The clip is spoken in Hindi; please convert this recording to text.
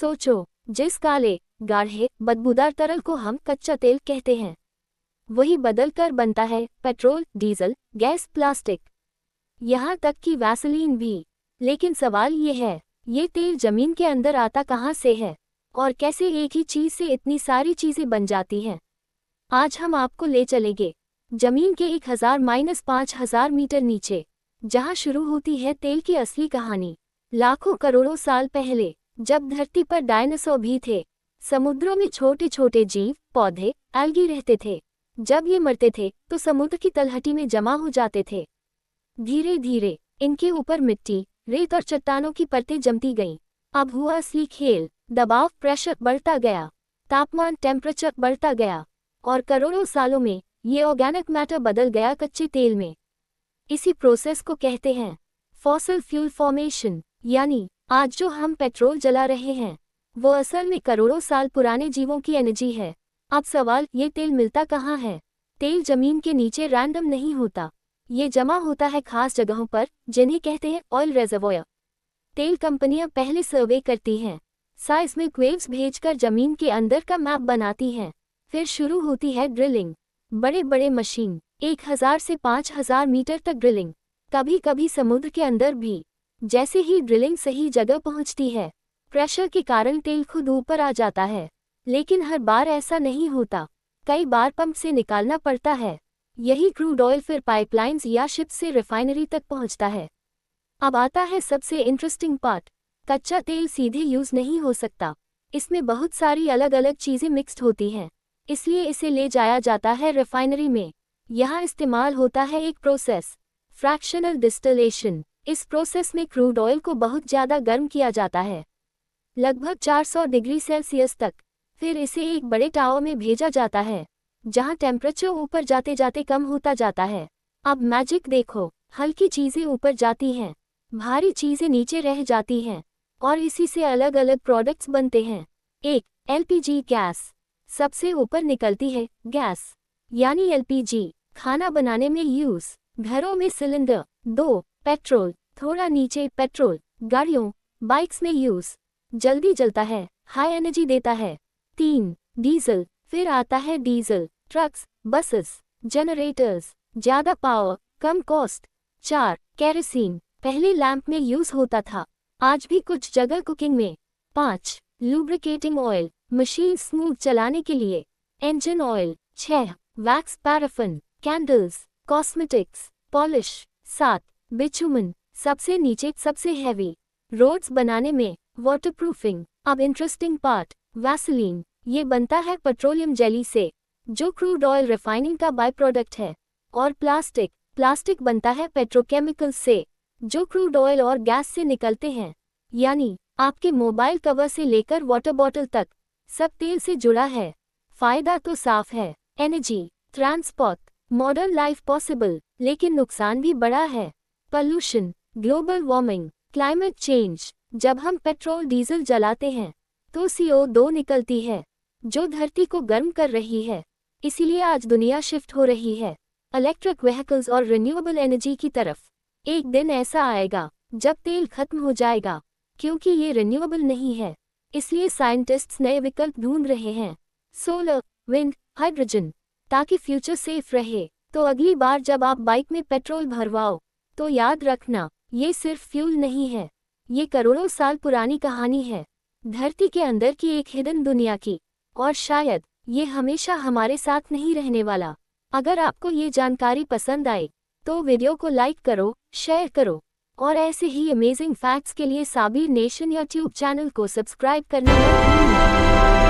सोचो, जिस काले, गाढ़े, बदबूदार तरल को हम कच्चा तेल कहते हैं, वही बदलकर बनता है पेट्रोल, डीजल, गैस, प्लास्टिक, यहाँ तक कि वैसलीन भी। लेकिन सवाल ये है, ये तेल जमीन के अंदर आता कहाँ से है और कैसे एक ही चीज से इतनी सारी चीजें बन जाती हैं? आज हम आपको ले चलेंगे जमीन के 1000-5000 मीटर नीचे, जहाँ शुरू होती है तेल की असली कहानी। लाखों करोड़ों साल पहले, जब धरती पर डायनासोर भी थे, समुद्रों में छोटे छोटे जीव, पौधे, एल्गी रहते थे। जब ये मरते थे तो समुद्र की तलहटी में जमा हो जाते थे। धीरे धीरे इनके ऊपर मिट्टी, रेत और चट्टानों की परतें जमती गईं। अब हुआ असली खेल। दबाव, प्रेशर बढ़ता गया, तापमान, टेम्परेचर बढ़ता गया और करोड़ों सालों में ये ऑर्गेनिक मैटर बदल गया कच्चे तेल में। इसी प्रोसेस को कहते हैं फॉसिल फ्यूल फॉर्मेशन। यानी आज जो हम पेट्रोल जला रहे हैं, वो असल में करोड़ों साल पुराने जीवों की एनर्जी है। अब सवाल, ये तेल मिलता कहाँ है? तेल जमीन के नीचे रैंडम नहीं होता, ये जमा होता है खास जगहों पर, जिन्हें कहते हैं ऑयल रेजर्वोयर। तेल कंपनियां पहले सर्वे करती हैं, साइस्मिक वेव्स भेजकर जमीन के अंदर का मैप बनाती हैं। फिर शुरू होती है ड्रिलिंग। बड़े बड़े मशीन, 1000 से 5000 मीटर तक ड्रिलिंग, कभी कभी समुद्र के अंदर भी। जैसे ही ड्रिलिंग सही जगह पहुंचती है, प्रेशर के कारण तेल खुद ऊपर आ जाता है। लेकिन हर बार ऐसा नहीं होता, कई बार पंप से निकालना पड़ता है। यही क्रूड ऑयल फिर पाइपलाइंस या शिप से रिफाइनरी तक पहुंचता है। अब आता है सबसे इंटरेस्टिंग पार्ट। कच्चा तेल सीधे यूज नहीं हो सकता, इसमें बहुत सारी अलग अलग चीजें मिक्स्ड होती हैं, इसलिए इसे ले जाया जाता है रिफाइनरी में। यहाँ इस्तेमाल होता है एक प्रोसेस, फ्रैक्शनल डिस्टिलेशन। इस प्रोसेस में क्रूड ऑयल को बहुत ज़्यादा गर्म किया जाता है, लगभग 400 डिग्री सेल्सियस तक। फिर इसे एक बड़े टावर में भेजा जाता है, जहाँ टेम्परेचर ऊपर जाते जाते कम होता जाता है। अब मैजिक देखो, हल्की चीज़ें ऊपर जाती हैं, भारी चीज़ें नीचे रह जाती हैं और इसी से अलग अलग प्रोडक्ट्स बनते हैं। एक, एलपीजी गैस सबसे ऊपर निकलती है। गैस यानी एलपीजी, खाना बनाने में यूज, घरों में सिलेंडर। 2, पेट्रोल, थोड़ा नीचे पेट्रोल, गाड़ियों, बाइक्स में यूज, जल्दी जलता है, हाई एनर्जी देता है। 3, डीजल, फिर आता है डीजल, ट्रक्स, बसेस, जनरेटर्स, ज़्यादा पावर, कम कॉस्ट। 4, केरोसिन, पहले लैंप में यूज होता था, आज भी कुछ जगह कुकिंग में। 5, लुब्रिकेटिंग ऑयल, मशीन स्मूथ चलाने के लिए। Engine oil. 6, wax, paraffin, candles, cosmetics, polish. 7, bitumen, सबसे नीचे सबसे हैवी, रोड्स बनाने में, वाटरप्रूफिंग। अब इंटरेस्टिंग पार्ट, वैसलीन, ये बनता है पेट्रोलियम जेली से, जो क्रूड ऑयल रिफाइनिंग का बाय प्रोडक्ट है। और प्लास्टिक, प्लास्टिक बनता है पेट्रोकेमिकल्स से, जो क्रूड ऑयल और गैस से निकलते हैं। यानी आपके मोबाइल कवर से लेकर वाटर बॉटल तक सब तेल से जुड़ा है। फायदा तो साफ है, energy, transport, modern life possible, लेकिन नुकसान भी बड़ा है। Pollution, global warming, climate change. जब हम पेट्रोल डीजल जलाते हैं तो CO2 निकलती है, जो धरती को गर्म कर रही है। इसीलिए आज दुनिया शिफ्ट हो रही है इलेक्ट्रिक व्हीकल्स और रिन्यूएबल एनर्जी की तरफ। एक दिन ऐसा आएगा जब तेल खत्म हो जाएगा, क्योंकि ये रिन्यूएबल नहीं है, इसलिए साइंटिस्ट्स नए विकल्प ढूंढ रहे हैं, सोलर, विंड, हाइड्रोजन, ताकि फ्यूचर सेफ रहे। तो अगली बार जब आप बाइक में पेट्रोल भरवाओ, तो याद रखना, ये सिर्फ फ्यूल नहीं है, ये करोड़ों साल पुरानी कहानी है, धरती के अंदर की एक हिडन दुनिया की। और शायद ये हमेशा हमारे साथ नहीं रहने वाला। अगर आपको ये जानकारी पसंद आए तो वीडियो को लाइक करो, शेयर करो और ऐसे ही अमेजिंग फैक्ट्स के लिए साबिर नेशन यूट्यूब चैनल को सब्सक्राइब करना मत भूलना।